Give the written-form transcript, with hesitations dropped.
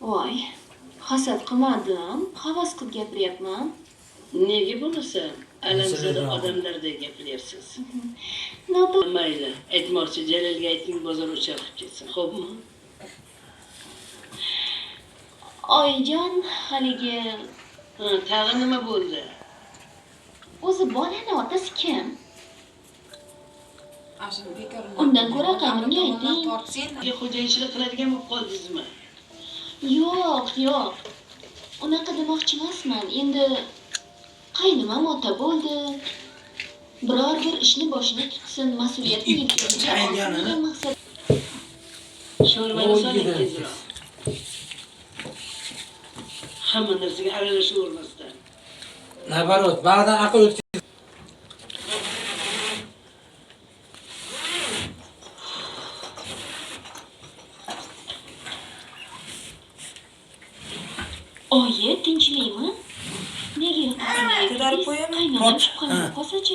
Voy, hasad qilmadim, havas qilib gapiryapman. Nega bo'lsa, alamzada odamlardek gapiryapsiz. Mayli, aytmoqchi Jalilga ayting bozor o'char qilib ketsin, xo'pmi? Oyijon, haligi Tag'in nima bo'ldi? o'zi bolani otasi kim? Undan ko'ra qaynimga ayting. Xo'jayinchilik qiladigan bo'lib qoldingizmi? Yo'q. Unaqa demoqchi emasman. Endi qaynim ham ota bo'ldi. Biror bir ishni boshiga tutsin, mas'uliyatni yelkasiga maqsad. Sho'rvani soling tezroq. Hamma narsaga aralashavermasdan. Nabarot, ba'dan aql o'tki. Oyi, tinchlikmi? Nega yo'qolmayapsiz? Ko'tarib qo'yaman. Qaynonam shubhalanib qolsa-chi?